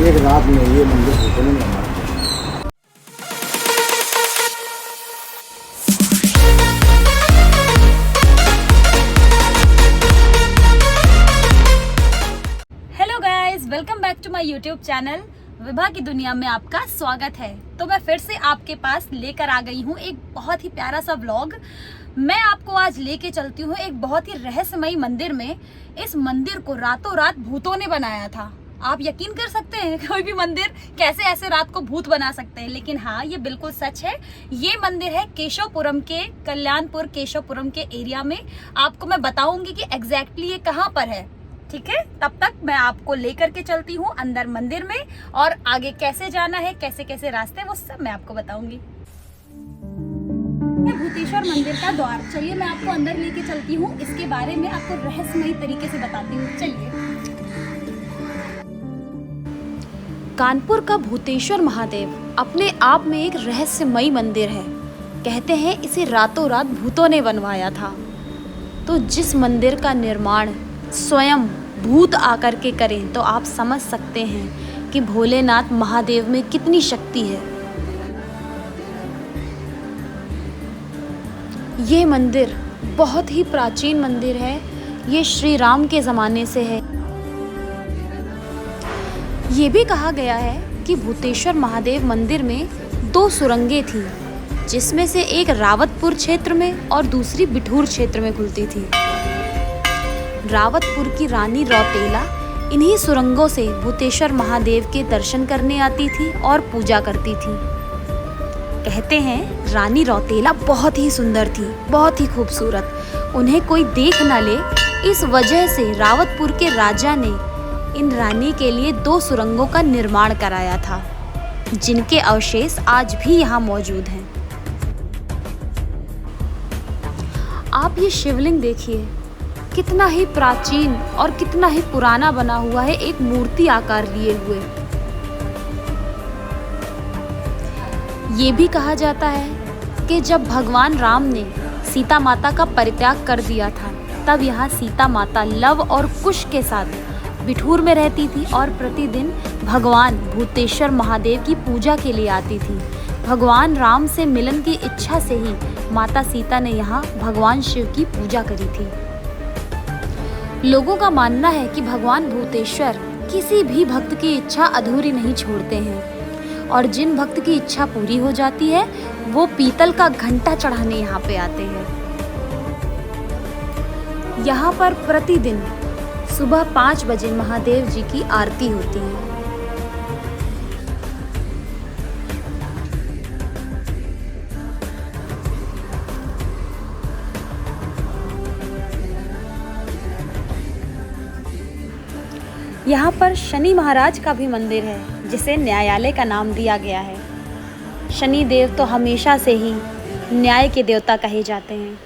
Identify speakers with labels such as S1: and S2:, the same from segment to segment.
S1: एक रात में ये मंदिर भूतों ने निर्माण किया।
S2: Hello guys, welcome back to my YouTube channel. Vibha की दुनिया में आपका स्वागत है। तो मैं फिर से आपके पास लेकर आ गई हूँ एक बहुत ही प्यारा सा व्लॉग। मैं आपको आज लेके चलती हूँ एक बहुत ही रहस्यमयी मंदिर में। इस मंदिर को रातों रात भूतों ने बनाया था। आप यकीन कर सकते हैं कोई भी मंदिर कैसे ऐसे रात को भूत बना सकते हैं, लेकिन हाँ, ये बिल्कुल सच है। ये मंदिर है केशवपुरम के, कल्याणपुर केशवपुरम के एरिया में। आपको मैं बताऊंगी कि एग्जैक्टली ये कहाँ पर है, ठीक है। तब तक मैं आपको लेकर के चलती हूँ अंदर मंदिर में, और आगे कैसे जाना है, कैसे कैसे रास्ते, वो सब मैं आपको बताऊंगी। भूतेश्वर मंदिर का द्वार, चलिए मैं आपको अंदर लेके चलती हूँ। इसके बारे में आपको रहस्यमयी तरीके से बताती हूँ, चलिए। कानपुर का भूतेश्वर महादेव अपने आप में एक रहस्यमयी मंदिर है। कहते हैं इसे रातों रात भूतों ने बनवाया था। तो जिस मंदिर का निर्माण स्वयं भूत आकर के करें, तो आप समझ सकते हैं कि भोलेनाथ महादेव में कितनी शक्ति है। ये मंदिर बहुत ही प्राचीन मंदिर है। ये श्री राम के ज़माने से है। ये भी कहा गया है कि भूतेश्वर महादेव मंदिर में 2 सुरंगें थीं, जिसमें से एक रावतपुर क्षेत्र में और दूसरी बिठूर क्षेत्र में खुलती थी। रावतपुर की रानी रौतेला इन्हीं सुरंगों से भूतेश्वर महादेव के दर्शन करने आती थी और पूजा करती थी। कहते हैं रानी रौतेला बहुत ही सुंदर थी, बहुत ही खूबसूरत। उन्हें कोई देख न ले, इस वजह से रावतपुर के राजा ने इन रानी के लिए 2 सुरंगों का निर्माण कराया था, जिनके अवशेष आज भी यहाँ मौजूद हैं। आप ये शिवलिंग देखिए, कितना ही प्राचीन और कितना ही पुराना बना हुआ है, एक मूर्ति आकार लिए हुए। ये भी कहा जाता है कि जब भगवान राम ने सीता माता का परित्याग कर दिया था, तब यहाँ सीता माता लव और कुश के साथ बिठूर में रहती थी और प्रतिदिन भगवान भूतेश्वर महादेव की पूजा के लिए आती थी। भगवान राम से मिलन की इच्छा से ही माता सीता ने यहाँ भगवान शिव की पूजा करी थी। लोगों का मानना है कि भगवान भूतेश्वर किसी भी भक्त की इच्छा अधूरी नहीं छोड़ते हैं, और जिन भक्त की इच्छा पूरी हो जाती है वो पीतल का घंटा चढ़ाने यहाँ पे आते हैं। यहाँ पर प्रतिदिन सुबह 5 बजे महादेव जी की आरती होती है। यहाँ पर शनि महाराज का भी मंदिर है, जिसे न्यायालय का नाम दिया गया है। शनि देव तो हमेशा से ही न्याय के देवता कहे जाते हैं।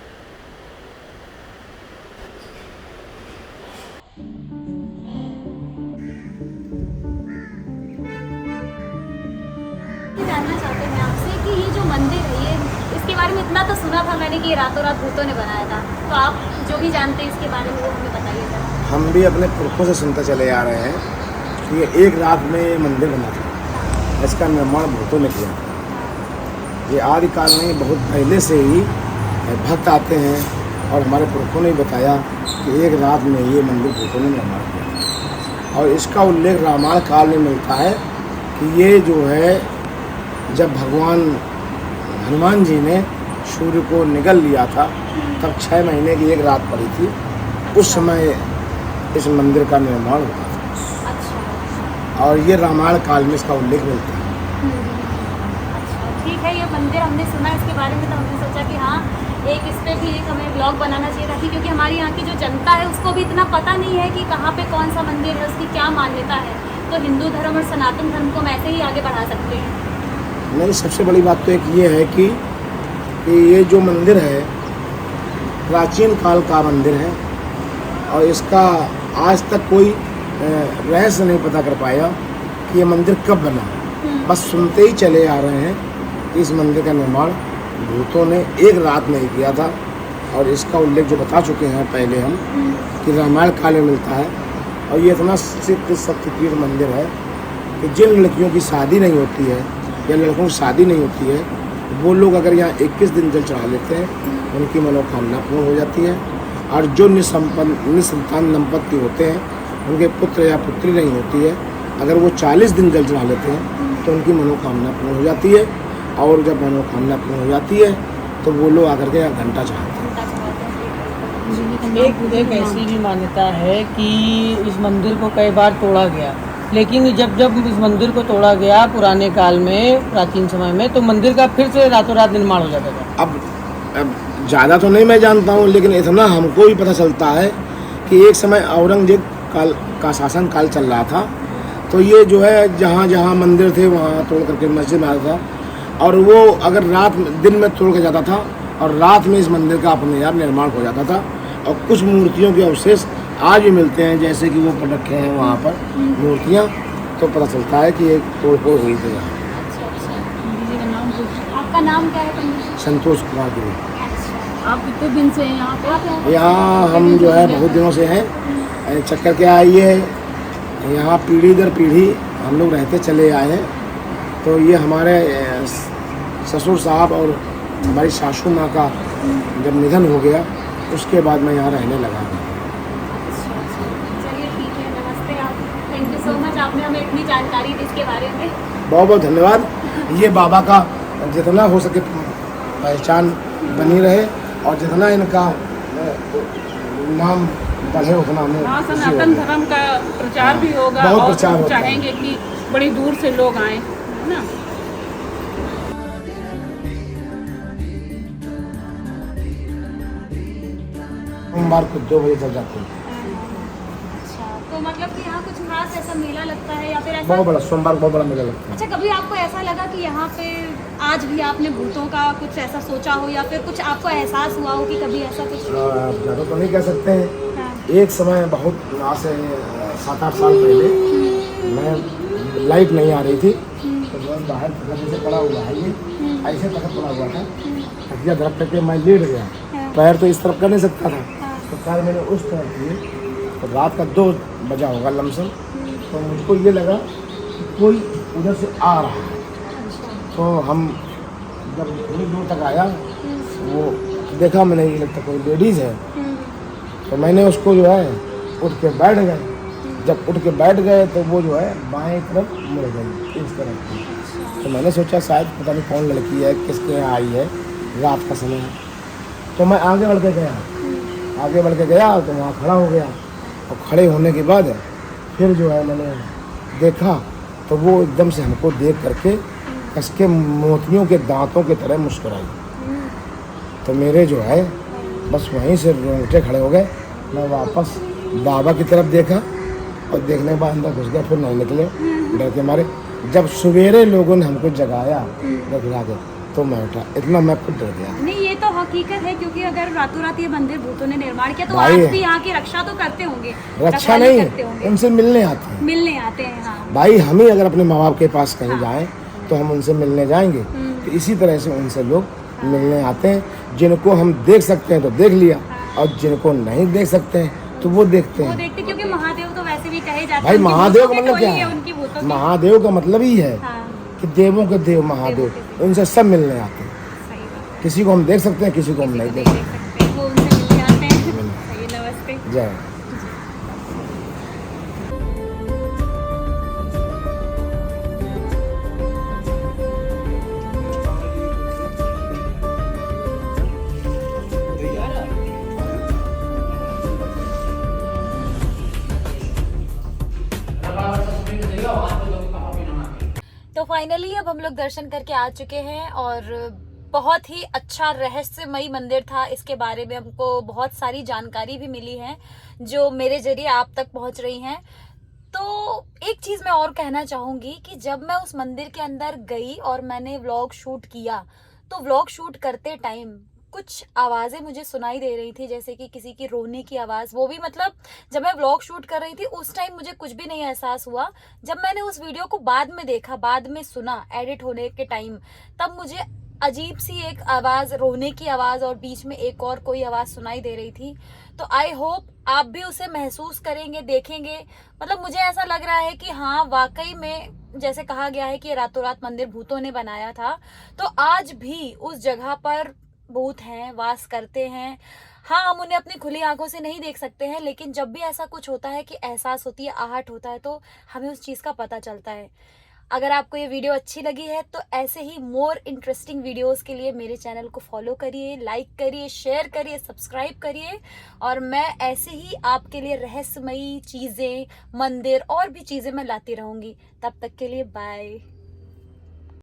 S2: जानना चाहते हैं आपसे कि ये जो मंदिर है, ये इसके बारे में इतना तो सुना था मैंने कि रातों रात भूतों ने बनाया था। तो आप जो भी जानते हैं इसके बारे में वो हमें बताइएगा।
S1: हम भी अपने पुरखों से सुनते चले आ रहे हैं कि ये एक रात में ये मंदिर बना था। इसका निर्माण भूतों ने किया। ये आदिकाल में बहुत पहले से ही भक्त आते हैं, और हमारे पुरखों ने बताया कि एक रात में ये मंदिर भूतों ने निर्माण किया। और इसका उल्लेख रामायण काल में मिलता है कि ये जो है, जब भगवान हनुमान जी ने सूर्य को निगल लिया था, तब 6 महीने की एक रात पड़ी थी। उस समय इस मंदिर का निर्माण हुआ था। अच्छा। और ये रामायण काल में इसका उल्लेख मिलता है।
S2: अच्छा, ठीक है। ये मंदिर हमने सुना इसके बारे में, तो हमने सोचा कि हाँ, एक इस पे भी एक हमें ब्लॉग बनाना चाहिए था, क्योंकि हमारी यहाँ की जो जनता है उसको भी इतना पता नहीं है कि कहाँ पे कौन सा मंदिर है, उसकी क्या मान्यता है। तो हिंदू धर्म और सनातन धर्म को हम ऐसे ही आगे बढ़ा सकते हैं।
S1: नहीं, सबसे बड़ी बात तो एक ये है कि ये जो मंदिर है प्राचीन काल का मंदिर है, और इसका आज तक कोई रहस्य नहीं पता कर पाया कि ये मंदिर कब बना। बस सुनते ही चले आ रहे हैं कि इस मंदिर का निर्माण भूतों ने एक रात में ही किया था। और इसका उल्लेख जो बता चुके हैं पहले हम कि रामायण काल में मिलता है। और ये इतना सिद्ध शक्तिपीठ मंदिर है कि जिन लड़कियों की शादी नहीं होती है या लड़कों की शादी नहीं होती है, वो लोग अगर यहाँ 21 दिन जल चढ़ा लेते हैं, उनकी मनोकामना पूर्ण हो जाती है। और जो निसंतान दंपत्ति होते हैं, उनके पुत्र या पुत्री नहीं होती है, अगर वो 40 दिन जल चढ़ा लेते हैं तो उनकी मनोकामना पूर्ण हो जाती है। और जब मनोकामना पूर्ण हो जाती है तो वो लोग आकर के यहाँ घंटा चढ़ाते हैं।
S3: एक ऐसी भी मान्यता है कि इस मंदिर को कई बार तोड़ा गया, लेकिन जब इस मंदिर को तोड़ा गया पुराने काल में, प्राचीन समय में, तो मंदिर का फिर से रातों रात निर्माण हो जाता था।
S1: अब ज़्यादा तो नहीं मैं जानता हूँ, लेकिन इतना हमको भी पता चलता है कि एक समय औरंगजेब का शासन काल चल रहा था, तो ये जो है जहाँ जहाँ मंदिर थे वहाँ तोड़ करके मस्जिद में आता था। और वो अगर दिन में तोड़ के जाता था और रात में इस मंदिर का अपने आप निर्माण हो जाता था। और कुछ मूर्तियों के अवशेष आज भी मिलते हैं, जैसे कि वो पड़ रखे हैं वहाँ पर मूर्तियाँ, तो पता चलता है कि एक तोड़ फोड़ हुई थी यहाँ।
S2: आपका नाम क्या है पंडित?
S1: संतोष कुमार गिरी।
S3: आप कितने दिन से हैं यहाँ पे?
S1: यहाँ हम जो है बहुत दिनों से हैं। चक्कर क्या है, ये यहाँ पीढ़ी दर पीढ़ी हम लोग रहते चले आए हैं। तो ये हमारे ससुर साहब और हमारी सासू माँ का जब निधन हो गया, उसके बाद मैं यहाँ रहने लगा।
S2: चलिए ठीक है, नमस्ते आप। थैंक यू सो मच, आपने हमें इतनी जानकारी दी इसके बारे में।
S1: बहुत बहुत धन्यवाद। ये बाबा का जितना हो सके पहचान बनी रहे और जितना इनका नाम बढ़े उतना हमें
S3: हाँ,
S1: खुशी
S3: सनातन
S1: होगी।
S3: धर्म का प्रचार भी होगा
S1: बहुत
S3: और
S1: प्रचार
S3: हम
S1: होता है।
S3: चाहेंगे कि बड़ी दूर से लोग आए, है ना।
S1: सोमवार को 2 बजे तक जाते हैं।
S2: अच्छा, तो मतलब कि यहाँ कुछ खास ऐसा मेला लगता है या फिर ऐसा?
S1: बहुत बड़ा सोमवार को बहुत बड़ा मेला लगता है।
S2: अच्छा, कभी आपको ऐसा लगा कि यहाँ पे आज भी आपने भूतों का कुछ ऐसा सोचा हो या फिर कुछ आपको एहसास हुआ हो कि कभी ऐसा कुछ?
S1: आप ज़्यादा तो नहीं कह सकते हैं।
S2: हाँ।
S1: एक समय बहुत आज से 7-8 साल पहले मैं लाइट नहीं आ रही थी, तो जो है बाहर जैसे पड़ा हुआ है, ये ऐसे तक पड़ा हुआ था, तकिया धरक करके मैं लेट गया। पैर तो इस तरफ कर नहीं सकता था, तो पैर मैंने उस तरफ किए। तो रात का 2 बजा होगा लमसम, तो मुझको ये लगा कि कोई उधर से आ रहा है। तो हम जब थोड़ी दूर तक आया, वो देखा मैंने, ये लगता कोई लेडीज़ है। तो मैंने उसको जो है उठ के बैठ गए। जब उठ के बैठ गए तो वो जो है बाएं तरफ मुड़ गई, इस तरफ की। तो मैंने सोचा शायद पता नहीं कौन लड़की है, किसके यहाँ आई है, रात का समय है। तो मैं आगे बढ़ के गया तो वहाँ खड़ा हो गया। और खड़े होने के बाद फिर जो है मैंने देखा तो वो एकदम से हमको देख करके कसके मोतियों के दांतों की तरह मुस्कुराई। तो मेरे जो है बस वहीं से रोंगटे खड़े हो गए। मैं वापस बाबा की तरफ देखा और देखने के बाद अंदर घुस गया, फिर नहीं निकले डर के मारे। जब सवेरे लोगों ने हमको जगाया जगा के, तो मैं उठा, इतना मैं खुद डर गया।
S2: नहीं, ये तो हकीकत है, क्योंकि अगर रातों रात ये मंदिर भूतों ने निर्माण किया तो
S1: भाई,
S2: आज भी यहाँ की रक्षा तो करते होंगे।
S1: रक्षा
S2: रखवाली
S1: नहीं,
S2: करते होंगे।
S1: उनसे मिलने आते हैं
S2: मिलने आते हैं। हाँ।
S1: भाई। हम ही अगर अपने माँ बाप के पास कहीं जाएं तो हम उनसे मिलने जाएंगे, तो इसी तरह से उनसे लोग मिलने आते हैं। जिनको हम देख सकते हैं तो देख लिया, और जिनको नहीं देख सकते हैं तो वो देखते
S2: वो
S1: हैं।
S2: देखते, क्योंकि महादेव तो वैसे भी कहे जाते
S1: भाई
S2: हैं।
S1: महादेव का मतलब क्या है?
S2: उनकी भूतों की।
S1: महादेव का मतलब ही है
S2: हाँ,
S1: कि देवों के देव महादेव, उनसे सब मिलने आते हैं।
S2: सही बात।
S1: किसी को हम देख सकते हैं, किसी को हम नहीं देख
S2: देख सकते हैं, वो उनसे मिलने आते हैं। सही, नमस्ते।
S1: सकते। जय।
S2: तो फाइनली अब हम लोग दर्शन करके आ चुके हैं और बहुत ही अच्छा रहस्यमयी मंदिर था। इसके बारे में हमको बहुत सारी जानकारी भी मिली है जो मेरे जरिए आप तक पहुंच रही हैं। तो एक चीज मैं और कहना चाहूंगी कि जब मैं उस मंदिर के अंदर गई और मैंने व्लॉग शूट किया, तो व्लॉग शूट करते टाइम कुछ आवाजें मुझे सुनाई दे रही थी, जैसे कि किसी की रोने की आवाज। वो भी मतलब जब मैं व्लॉग शूट कर रही थी उस टाइम मुझे कुछ भी नहीं एहसास हुआ। जब मैंने उस वीडियो को बाद में देखा, बाद में सुना एडिट होने के टाइम, तब मुझे अजीब सी एक आवाज, रोने की आवाज, और बीच में एक और कोई आवाज सुनाई दे रही थी। तो आई होप आप भी उसे महसूस करेंगे, देखेंगे। मतलब मुझे ऐसा लग रहा है कि हाँ, वाकई में जैसे कहा गया है कि रातों रात मंदिर भूतों ने बनाया था, तो आज भी उस जगह पर भूत हैं, वास करते हैं। हाँ, हम उन्हें अपनी खुली आंखों से नहीं देख सकते हैं, लेकिन जब भी ऐसा कुछ होता है कि एहसास होती है, आहट होता है, तो हमें उस चीज का पता चलता है। अगर आपको ये वीडियो अच्छी लगी है तो ऐसे ही मोर इंटरेस्टिंग वीडियोस के लिए मेरे चैनल को फॉलो करिए, लाइक करिए, शेयर करिए, सब्सक्राइब करिए। और मैं ऐसे ही आपके लिए रहस्यमयी चीजें, मंदिर और भी चीजें मैं लाती रहूंगी। तब तक के लिए बाय।